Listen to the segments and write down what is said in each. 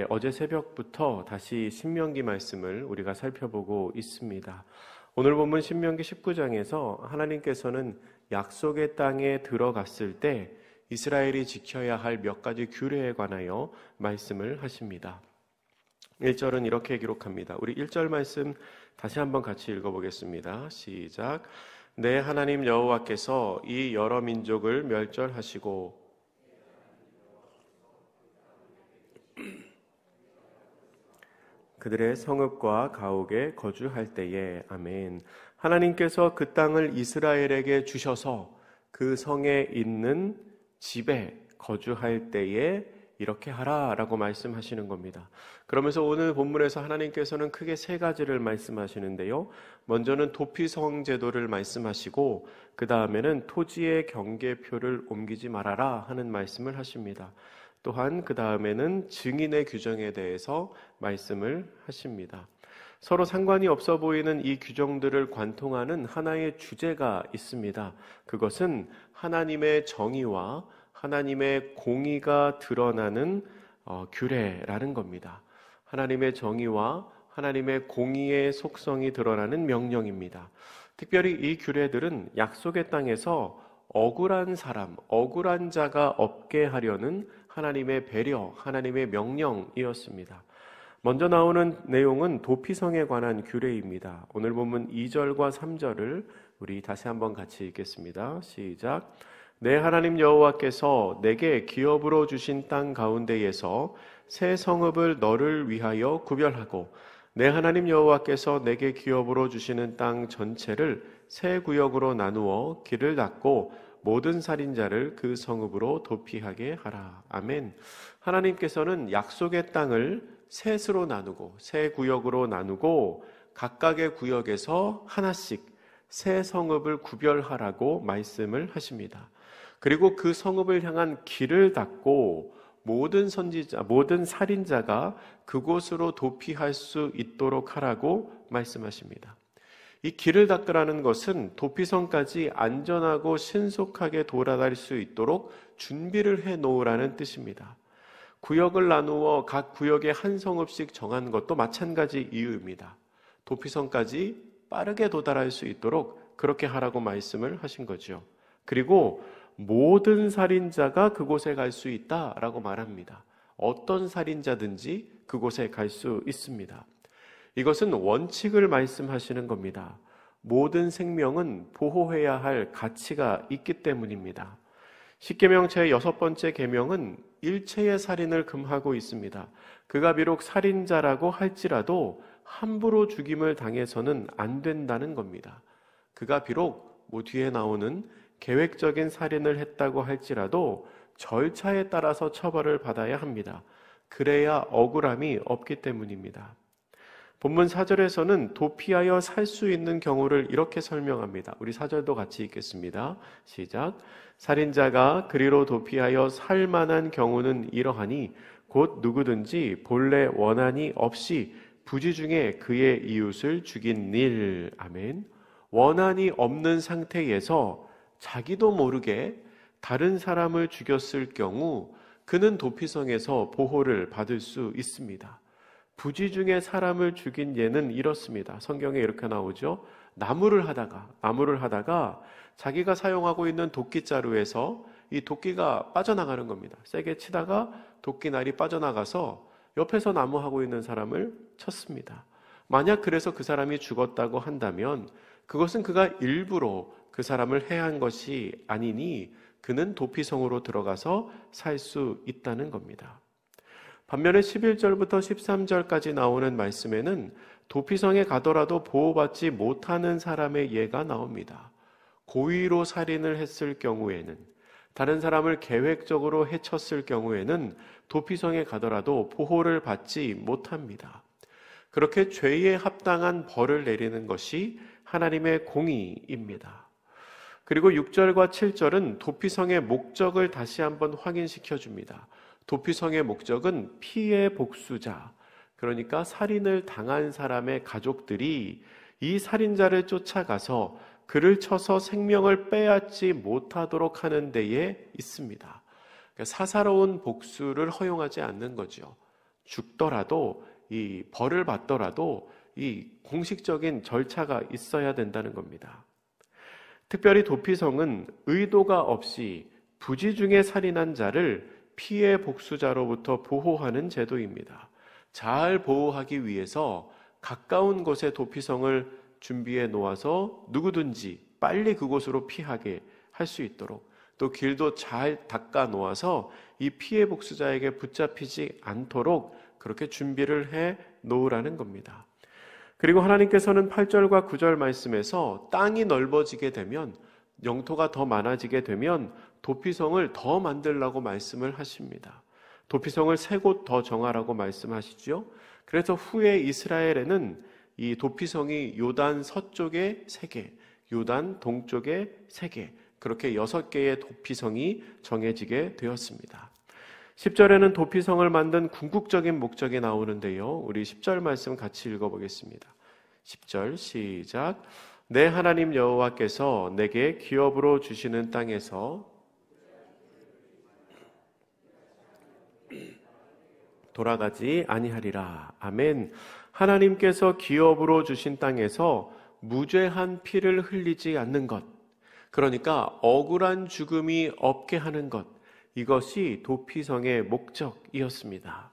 어제 새벽부터 다시 신명기 말씀을 우리가 살펴보고 있습니다. 오늘 본문 신명기 19장에서 하나님께서는 약속의 땅에 들어갔을 때 이스라엘이 지켜야 할 몇 가지 규례에 관하여 말씀을 하십니다. 1절은 이렇게 기록합니다. 우리 1절 말씀 다시 한번 같이 읽어보겠습니다. 시작. 내 하나님 여호와께서 이 여러 민족을 멸절하시고 그들의 성읍과 가옥에 거주할 때에. 아멘. 하나님께서 그 땅을 이스라엘에게 주셔서 그 성에 있는 집에 거주할 때에 이렇게 하라라고 말씀하시는 겁니다. 그러면서 오늘 본문에서 하나님께서는 크게 세 가지를 말씀하시는데요. 먼저는 도피성 제도를 말씀하시고 그 다음에는 토지의 경계표를 옮기지 말아라 하는 말씀을 하십니다. 또한 그 다음에는 증인의 규정에 대해서 말씀을 하십니다. 서로 상관이 없어 보이는 이 규정들을 관통하는 하나의 주제가 있습니다. 그것은 하나님의 정의와 하나님의 공의가 드러나는 규례라는 겁니다. 하나님의 정의와 하나님의 공의의 속성이 드러나는 명령입니다. 특별히 이 규례들은 약속의 땅에서 억울한 사람, 억울한 자가 없게 하려는 하나님의 배려, 하나님의 명령이었습니다. 먼저 나오는 내용은 도피성에 관한 규례입니다. 오늘 본문 2절과 3절을 우리 다시 한번 같이 읽겠습니다. 시작. 내 하나님 여호와께서 내게 기업으로 주신 땅 가운데에서 새 성읍을 너를 위하여 구별하고 내 하나님 여호와께서 내게 기업으로 주시는 땅 전체를 새 구역으로 나누어 길을 닫고 모든 살인자를 그 성읍으로 도피하게 하라. 아멘. 하나님께서는 약속의 땅을 셋으로 나누고 새 구역으로 나누고 각각의 구역에서 하나씩 새 성읍을 구별하라고 말씀을 하십니다. 그리고 그 성읍을 향한 길을 닫고 모든 선지자, 모든 살인자가 그곳으로 도피할 수 있도록 하라고 말씀하십니다. 이 길을 닦으라는 것은 도피성까지 안전하고 신속하게 돌아갈 수 있도록 준비를 해 놓으라는 뜻입니다. 구역을 나누어 각 구역에 한 성읍씩 정한 것도 마찬가지 이유입니다. 도피성까지 빠르게 도달할 수 있도록 그렇게 하라고 말씀을 하신 거죠. 그리고 모든 살인자가 그곳에 갈 수 있다라고 말합니다. 어떤 살인자든지 그곳에 갈 수 있습니다. 이것은 원칙을 말씀하시는 겁니다. 모든 생명은 보호해야 할 가치가 있기 때문입니다. 십계명체의 6번째 계명은 일체의 살인을 금하고 있습니다. 그가 비록 살인자라고 할지라도 함부로 죽임을 당해서는 안 된다는 겁니다. 그가 비록 뒤에 나오는 계획적인 살인을 했다고 할지라도 절차에 따라서 처벌을 받아야 합니다. 그래야 억울함이 없기 때문입니다. 본문 4절에서는 도피하여 살 수 있는 경우를 이렇게 설명합니다. 우리 4절도 같이 읽겠습니다. 시작. 살인자가 그리로 도피하여 살 만한 경우는 이러하니 곧 누구든지 본래 원한이 없이 부지 중에 그의 이웃을 죽인 일. 아멘. 원한이 없는 상태에서 자기도 모르게 다른 사람을 죽였을 경우 그는 도피성에서 보호를 받을 수 있습니다. 부지 중에 사람을 죽인 예는 이렇습니다. 성경에 이렇게 나오죠. 나무를 하다가 자기가 사용하고 있는 도끼자루에서 이 도끼가 빠져나가는 겁니다. 세게 치다가 도끼날이 빠져나가서 옆에서 나무하고 있는 사람을 쳤습니다. 만약 그래서 그 사람이 죽었다고 한다면 그것은 그가 일부러 그 사람을 해한 것이 아니니 그는 도피성으로 들어가서 살 수 있다는 겁니다. 반면에 11절부터 13절까지 나오는 말씀에는 도피성에 가더라도 보호받지 못하는 사람의 예가 나옵니다. 고의로 살인을 했을 경우에는, 다른 사람을 계획적으로 해쳤을 경우에는 도피성에 가더라도 보호를 받지 못합니다. 그렇게 죄에 합당한 벌을 내리는 것이 하나님의 공의입니다. 그리고 6절과 7절은 도피성의 목적을 다시 한번 확인시켜 줍니다. 도피성의 목적은 피해 복수자, 그러니까 살인을 당한 사람의 가족들이 이 살인자를 쫓아가서 그를 쳐서 생명을 빼앗지 못하도록 하는 데에 있습니다. 그러니까 사사로운 복수를 허용하지 않는 거죠. 죽더라도 이 벌을 받더라도 이 공식적인 절차가 있어야 된다는 겁니다. 특별히 도피성은 의도가 없이 부지 중에 살인한 자를 피해 복수자로부터 보호하는 제도입니다. 잘 보호하기 위해서 가까운 곳에 도피성을 준비해 놓아서 누구든지 빨리 그곳으로 피하게 할 수 있도록, 또 길도 잘 닦아 놓아서 이 피해 복수자에게 붙잡히지 않도록 그렇게 준비를 해 놓으라는 겁니다. 그리고 하나님께서는 8절과 9절 말씀에서 땅이 넓어지게 되면, 영토가 더 많아지게 되면 도피성을 더 만들라고 말씀을 하십니다. 도피성을 3곳 더 정하라고 말씀하시죠. 그래서 후에 이스라엘에는 이 도피성이 요단 서쪽에 3개, 요단 동쪽에 3개, 그렇게 6개의 도피성이 정해지게 되었습니다. 10절에는 도피성을 만든 궁극적인 목적이 나오는데요. 우리 10절 말씀 같이 읽어보겠습니다. 10절 시작. 내 하나님 여호와께서 내게 기업으로 주시는 땅에서 돌아가지 아니하리라. 아멘. 하나님께서 기업으로 주신 땅에서 무죄한 피를 흘리지 않는 것, 그러니까 억울한 죽음이 없게 하는 것, 이것이 도피성의 목적이었습니다.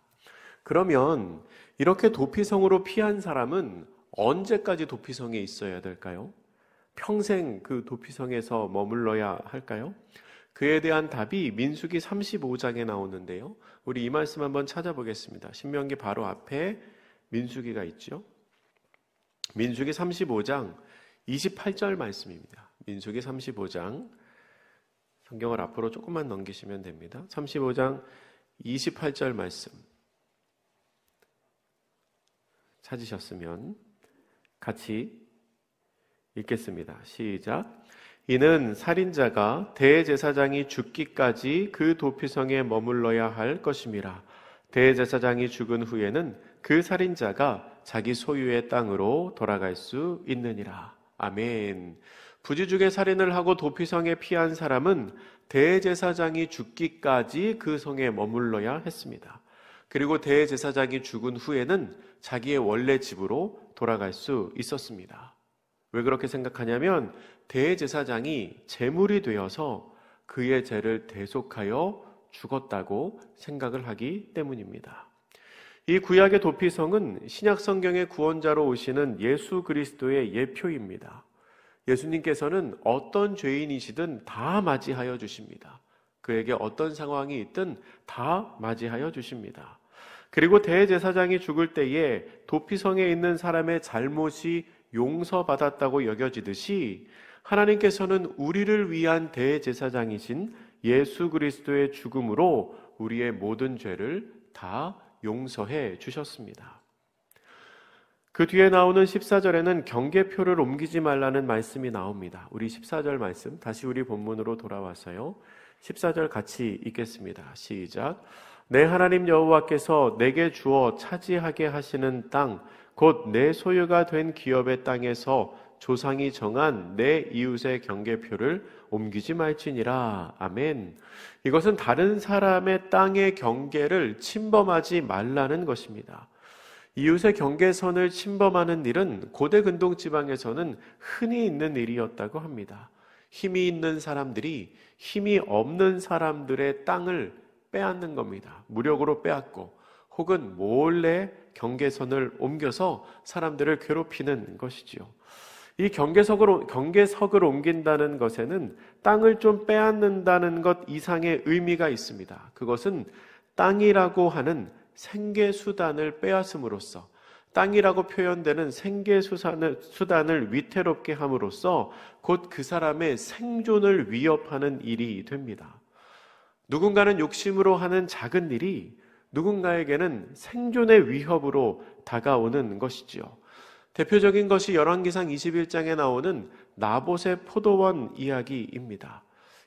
그러면 이렇게 도피성으로 피한 사람은 언제까지 도피성에 있어야 될까요? 평생 그 도피성에서 머물러야 할까요? 그에 대한 답이 민수기 35장에 나오는데요. 우리 이 말씀 한번 찾아보겠습니다. 신명기 바로 앞에 민수기가 있죠. 민수기 35장 28절 말씀입니다. 민수기 35장, 성경을 앞으로 조금만 넘기시면 됩니다. 35장 28절 말씀 찾으셨으면 같이 읽겠습니다. 시작. 이는 살인자가 대제사장이 죽기까지 그 도피성에 머물러야 할 것임이라. 대제사장이 죽은 후에는 그 살인자가 자기 소유의 땅으로 돌아갈 수 있느니라. 아멘. 부지중에 살인을 하고 도피성에 피한 사람은 대제사장이 죽기까지 그 성에 머물러야 했습니다. 그리고 대제사장이 죽은 후에는 자기의 원래 집으로 돌아갈 수 있었습니다. 왜 그렇게 생각하냐면 대제사장이 제물이 되어서 그의 죄를 대속하여 죽었다고 생각을 하기 때문입니다. 이 구약의 도피성은 신약 성경의 구원자로 오시는 예수 그리스도의 예표입니다. 예수님께서는 어떤 죄인이시든 다 맞이하여 주십니다. 그에게 어떤 상황이 있든 다 맞이하여 주십니다. 그리고 대제사장이 죽을 때에 도피성에 있는 사람의 잘못이 용서받았다고 여겨지듯이 하나님께서는 우리를 위한 대제사장이신 예수 그리스도의 죽음으로 우리의 모든 죄를 다 용서해 주셨습니다. 그 뒤에 나오는 14절에는 경계표를 옮기지 말라는 말씀이 나옵니다. 우리 14절 말씀 다시 우리 본문으로 돌아와서요. 14절 같이 읽겠습니다. 시작. 내 하나님 여호와께서 내게 주어 차지하게 하시는 땅, 곧 내 소유가 된 기업의 땅에서 조상이 정한 내 이웃의 경계표를 옮기지 말지니라. 아멘. 이것은 다른 사람의 땅의 경계를 침범하지 말라는 것입니다. 이웃의 경계선을 침범하는 일은 고대 근동 지방에서는 흔히 있는 일이었다고 합니다. 힘이 있는 사람들이 힘이 없는 사람들의 땅을 빼앗는 겁니다. 무력으로 빼앗고 혹은 몰래 경계선을 옮겨서 사람들을 괴롭히는 것이지요. 이 경계석을 옮긴다는 것에는 땅을 좀 빼앗는다는 것 이상의 의미가 있습니다. 그것은 땅이라고 하는 생계수단을 빼앗음으로써, 땅이라고 표현되는 생계수단을 위태롭게 함으로써 곧 그 사람의 생존을 위협하는 일이 됩니다. 누군가는 욕심으로 하는 작은 일이 누군가에게는 생존의 위협으로 다가오는 것이지요. 대표적인 것이 열왕기상 21장에 나오는 나봇의 포도원 이야기입니다.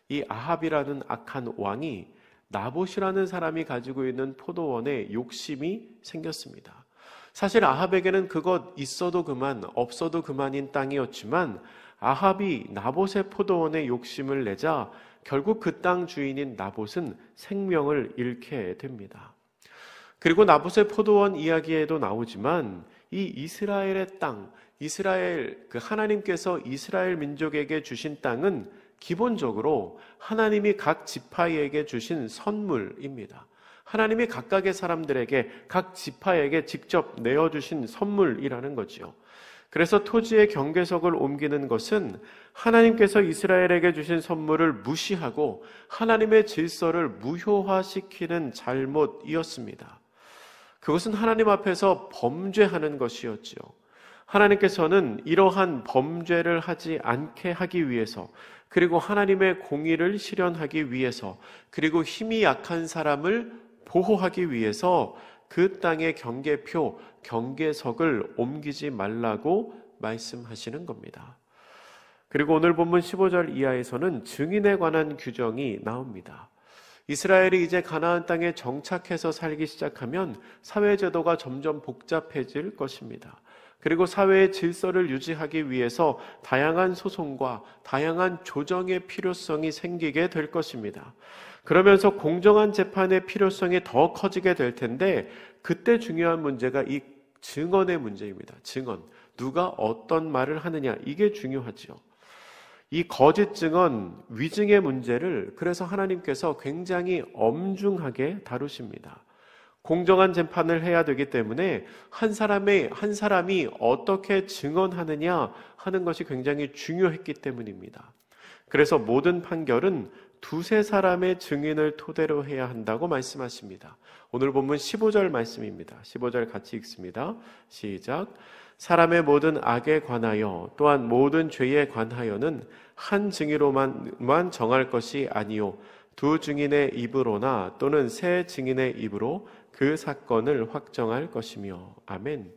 이 아합이라는 악한 왕이 나봇이라는 사람이 가지고 있는 포도원에 욕심이 생겼습니다. 사실 아합에게는 그것 있어도 그만 없어도 그만인 땅이었지만 아합이 나봇의 포도원에 욕심을 내자 결국 그 땅 주인인 나봇은 생명을 잃게 됩니다. 그리고 나봇의 포도원 이야기에도 나오지만 이 이스라엘의 땅, 하나님께서 이스라엘 민족에게 주신 땅은 기본적으로 하나님이 각 지파에게 주신 선물입니다. 하나님이 각각의 사람들에게, 각 지파에게 직접 내어주신 선물이라는 거지요. 그래서 토지의 경계석을 옮기는 것은 하나님께서 이스라엘에게 주신 선물을 무시하고 하나님의 질서를 무효화시키는 잘못이었습니다. 그것은 하나님 앞에서 범죄하는 것이었지요. 하나님께서는 이러한 범죄를 하지 않게 하기 위해서, 그리고 하나님의 공의를 실현하기 위해서, 그리고 힘이 약한 사람을 보호하기 위해서 그 땅의 경계표, 경계석을 옮기지 말라고 말씀하시는 겁니다. 그리고 오늘 본문 15절 이하에서는 증인에 관한 규정이 나옵니다. 이스라엘이 이제 가나안 땅에 정착해서 살기 시작하면 사회제도가 점점 복잡해질 것입니다. 그리고 사회의 질서를 유지하기 위해서 다양한 소송과 다양한 조정의 필요성이 생기게 될 것입니다. 그러면서 공정한 재판의 필요성이 더 커지게 될 텐데, 그때 중요한 문제가 이 증언의 문제입니다. 증언. 누가 어떤 말을 하느냐, 이게 중요하죠. 이 거짓 증언, 위증의 문제를 그래서 하나님께서 굉장히 엄중하게 다루십니다. 공정한 재판을 해야 되기 때문에 한 사람이 어떻게 증언하느냐 하는 것이 굉장히 중요했기 때문입니다. 그래서 모든 판결은 두세 사람의 증인을 토대로 해야 한다고 말씀하십니다. 오늘 본문 15절 말씀입니다. 15절 같이 읽습니다. 시작. 사람의 모든 악에 관하여 또한 모든 죄에 관하여는 한 증인으로만 정할 것이 아니요 두 증인의 입으로나 또는 세 증인의 입으로 그 사건을 확정할 것이며. 아멘.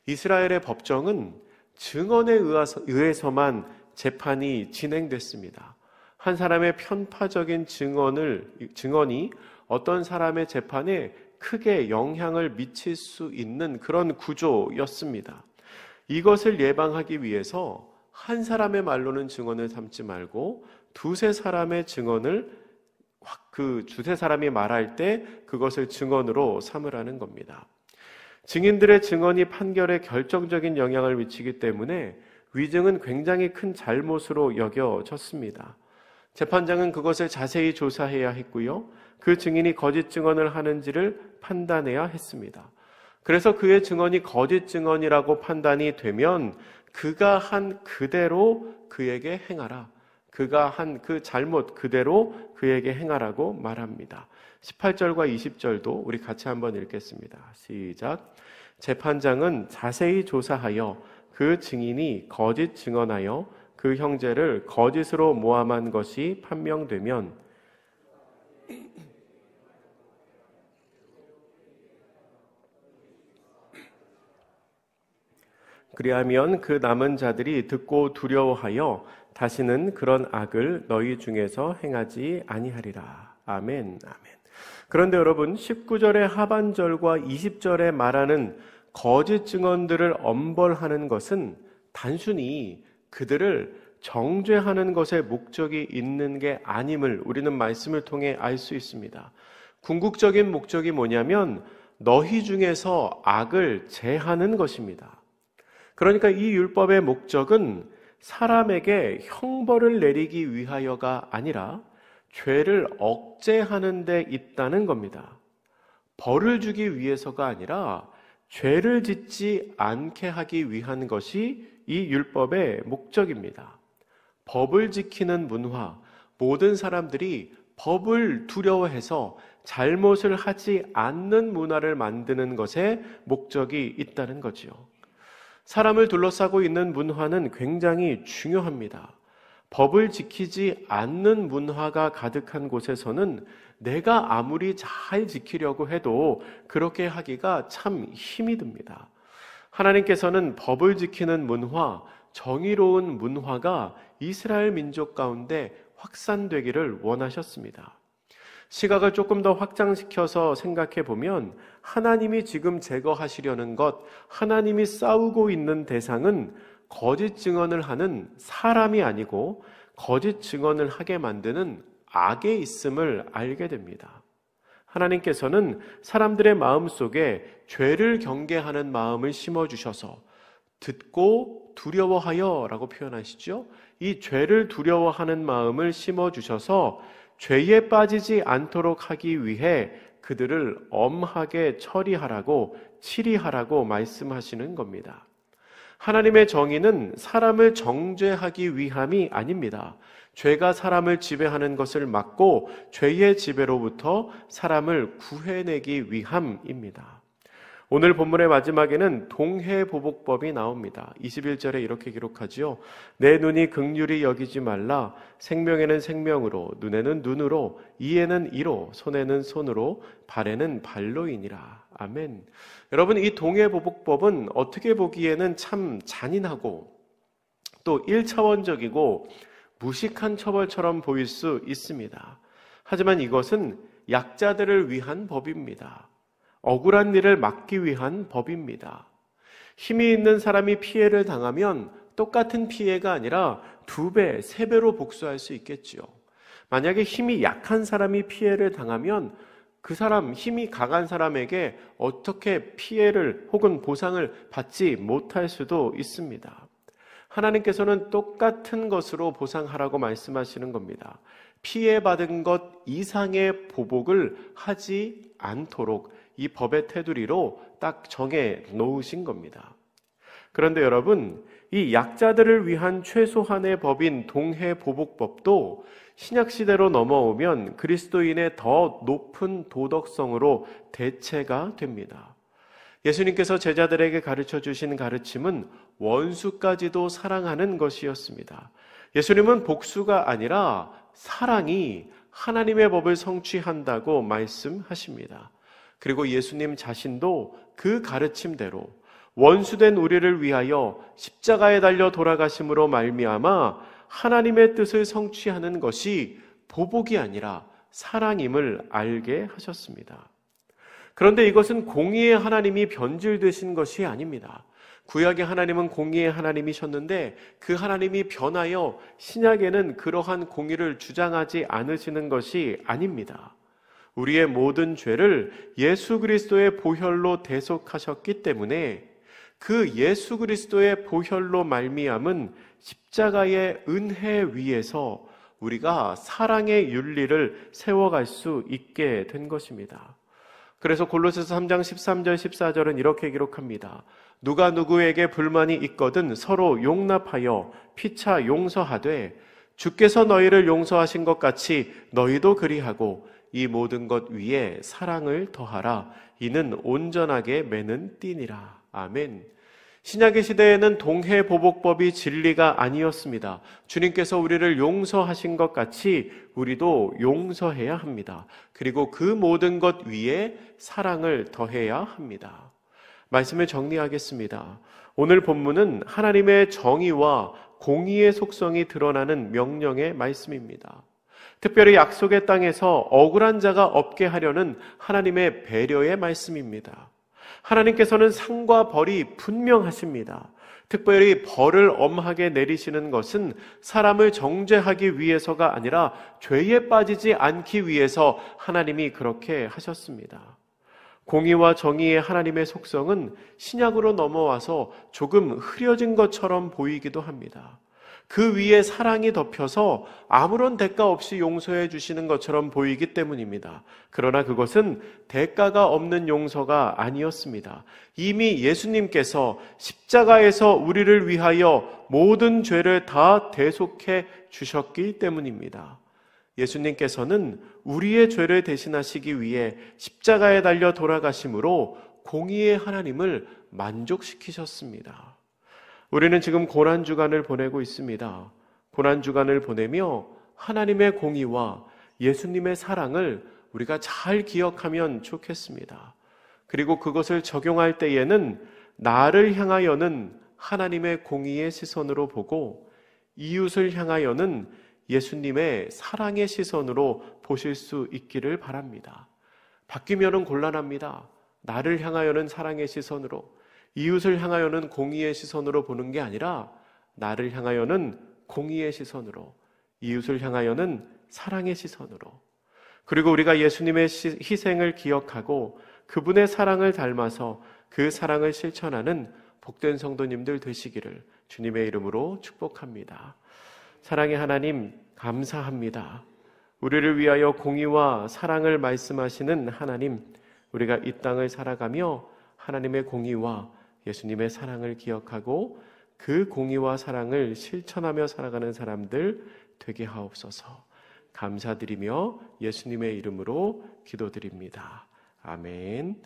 이스라엘의 법정은 증언에 의해서만 재판이 진행됐습니다. 한 사람의 편파적인 증언이 어떤 사람의 재판에 크게 영향을 미칠 수 있는 그런 구조였습니다. 이것을 예방하기 위해서 한 사람의 말로는 증언을 삼지 말고 두세 사람의 증언을 두세 사람이 말할 때 그것을 증언으로 삼으라는 겁니다. 증인들의 증언이 판결에 결정적인 영향을 미치기 때문에 위증은 굉장히 큰 잘못으로 여겨졌습니다. 재판장은 그것을 자세히 조사해야 했고요. 그 증인이 거짓 증언을 하는지를 판단해야 했습니다. 그래서 그의 증언이 거짓 증언이라고 판단이 되면 그가 한 그대로 그에게 행하라. 그가 한 그 잘못 그대로 그에게 행하라고 말합니다. 18절과 20절도 우리 같이 한번 읽겠습니다. 시작. 재판장은 자세히 조사하여 그 증인이 거짓 증언하여 그 형제를 거짓으로 모함한 것이 판명되면 그리하면 그 남은 자들이 듣고 두려워하여 다시는 그런 악을 너희 중에서 행하지 아니하리라. 아멘. 아멘. 그런데 여러분 19절의 하반절과 20절에 말하는 거짓 증언들을 엄벌하는 것은 단순히 그들을 정죄하는 것에 목적이 있는 게 아님을 우리는 말씀을 통해 알 수 있습니다. 궁극적인 목적이 뭐냐면 너희 중에서 악을 제하는 것입니다. 그러니까 이 율법의 목적은 사람에게 형벌을 내리기 위하여가 아니라 죄를 억제하는 데 있다는 겁니다. 벌을 주기 위해서가 아니라 죄를 짓지 않게 하기 위한 것이 이 율법의 목적입니다. 법을 지키는 문화, 모든 사람들이 법을 두려워해서 잘못을 하지 않는 문화를 만드는 것에 목적이 있다는 거지요. 사람을 둘러싸고 있는 문화는 굉장히 중요합니다. 법을 지키지 않는 문화가 가득한 곳에서는 내가 아무리 잘 지키려고 해도 그렇게 하기가 참 힘이 듭니다. 하나님께서는 법을 지키는 문화, 정의로운 문화가 이스라엘 민족 가운데 확산되기를 원하셨습니다. 시각을 조금 더 확장시켜서 생각해 보면 하나님이 지금 제거하시려는 것, 하나님이 싸우고 있는 대상은 거짓 증언을 하는 사람이 아니고 거짓 증언을 하게 만드는 악에 있음을 알게 됩니다. 하나님께서는 사람들의 마음속에 죄를 경계하는 마음을 심어주셔서 듣고 두려워하여 라고 표현하시죠. 이 죄를 두려워하는 마음을 심어주셔서 죄에 빠지지 않도록 하기 위해 그들을 엄하게 처리하라고 치리하라고 말씀하시는 겁니다. 하나님의 정의는 사람을 정죄하기 위함이 아닙니다. 죄가 사람을 지배하는 것을 막고 죄의 지배로부터 사람을 구해내기 위함입니다. 오늘 본문의 마지막에는 동해보복법이 나옵니다. 21절에 이렇게 기록하지요. 내 눈이 긍휼히 여기지 말라. 생명에는 생명으로, 눈에는 눈으로, 이에는 이로, 손에는 손으로, 발에는 발로이니라. 아멘. 여러분, 이 동해보복법은 어떻게 보기에는 참 잔인하고 또 1차원적이고 무식한 처벌처럼 보일 수 있습니다. 하지만 이것은 약자들을 위한 법입니다. 억울한 일을 막기 위한 법입니다. 힘이 있는 사람이 피해를 당하면 똑같은 피해가 아니라 2배, 3배로 복수할 수 있겠지요. 만약에 힘이 약한 사람이 피해를 당하면 그 사람, 힘이 강한 사람에게 어떻게 피해를 혹은 보상을 받지 못할 수도 있습니다. 하나님께서는 똑같은 것으로 보상하라고 말씀하시는 겁니다. 피해받은 것 이상의 보복을 하지 않도록 이 법의 테두리로 딱 정해 놓으신 겁니다. 그런데 여러분, 이 약자들을 위한 최소한의 법인 동해보복법도 신약시대로 넘어오면 그리스도인의 더 높은 도덕성으로 대체가 됩니다. 예수님께서 제자들에게 가르쳐 주신 가르침은 원수까지도 사랑하는 것이었습니다. 예수님은 복수가 아니라 사랑이 하나님의 법을 성취한다고 말씀하십니다. 그리고 예수님 자신도 그 가르침대로 원수된 우리를 위하여 십자가에 달려 돌아가심으로 말미암아 하나님의 뜻을 성취하는 것이 보복이 아니라 사랑임을 알게 하셨습니다. 그런데 이것은 공의의 하나님이 변질되신 것이 아닙니다. 구약의 하나님은 공의의 하나님이셨는데 그 하나님이 변하여 신약에는 그러한 공의를 주장하지 않으시는 것이 아닙니다. 우리의 모든 죄를 예수 그리스도의 보혈로 대속하셨기 때문에 그 예수 그리스도의 보혈로 말미암은 십자가의 은혜 위에서 우리가 사랑의 윤리를 세워갈 수 있게 된 것입니다. 그래서 골로새서 3장 13절 14절은 이렇게 기록합니다. 누가 누구에게 불만이 있거든 서로 용납하여 피차 용서하되 주께서 너희를 용서하신 것 같이 너희도 그리하고 이 모든 것 위에 사랑을 더하라. 이는 온전하게 매는 띠니라. 아멘. 신약의 시대에는 동해보복법이 진리가 아니었습니다. 주님께서 우리를 용서하신 것 같이 우리도 용서해야 합니다. 그리고 그 모든 것 위에 사랑을 더해야 합니다. 말씀을 정리하겠습니다. 오늘 본문은 하나님의 정의와 공의의 속성이 드러나는 명령의 말씀입니다. 특별히 약속의 땅에서 억울한 자가 없게 하려는 하나님의 배려의 말씀입니다. 하나님께서는 상과 벌이 분명하십니다. 특별히 벌을 엄하게 내리시는 것은 사람을 정죄하기 위해서가 아니라 죄에 빠지지 않기 위해서 하나님이 그렇게 하셨습니다. 공의와 정의의 하나님의 속성은 신약으로 넘어와서 조금 흐려진 것처럼 보이기도 합니다. 그 위에 사랑이 덮여서 아무런 대가 없이 용서해 주시는 것처럼 보이기 때문입니다. 그러나 그것은 대가가 없는 용서가 아니었습니다. 이미 예수님께서 십자가에서 우리를 위하여 모든 죄를 다 대속해 주셨기 때문입니다. 예수님께서는 우리의 죄를 대신하시기 위해 십자가에 달려 돌아가심으로 공의의 하나님을 만족시키셨습니다. 우리는 지금 고난주간을 보내고 있습니다. 고난주간을 보내며 하나님의 공의와 예수님의 사랑을 우리가 잘 기억하면 좋겠습니다. 그리고 그것을 적용할 때에는 나를 향하여는 하나님의 공의의 시선으로 보고 이웃을 향하여는 예수님의 사랑의 시선으로 보실 수 있기를 바랍니다. 바뀌면은 곤란합니다. 나를 향하여는 사랑의 시선으로, 이웃을 향하여는 공의의 시선으로 보는 게 아니라 나를 향하여는 공의의 시선으로, 이웃을 향하여는 사랑의 시선으로, 그리고 우리가 예수님의 희생을 기억하고 그분의 사랑을 닮아서 그 사랑을 실천하는 복된 성도님들 되시기를 주님의 이름으로 축복합니다. 사랑의 하나님, 감사합니다. 우리를 위하여 공의와 사랑을 말씀하시는 하나님, 우리가 이 땅을 살아가며 하나님의 공의와 예수님의 사랑을 기억하고 그 공의와 사랑을 실천하며 살아가는 사람들 되게 하옵소서. 감사드리며 예수님의 이름으로 기도드립니다. 아멘.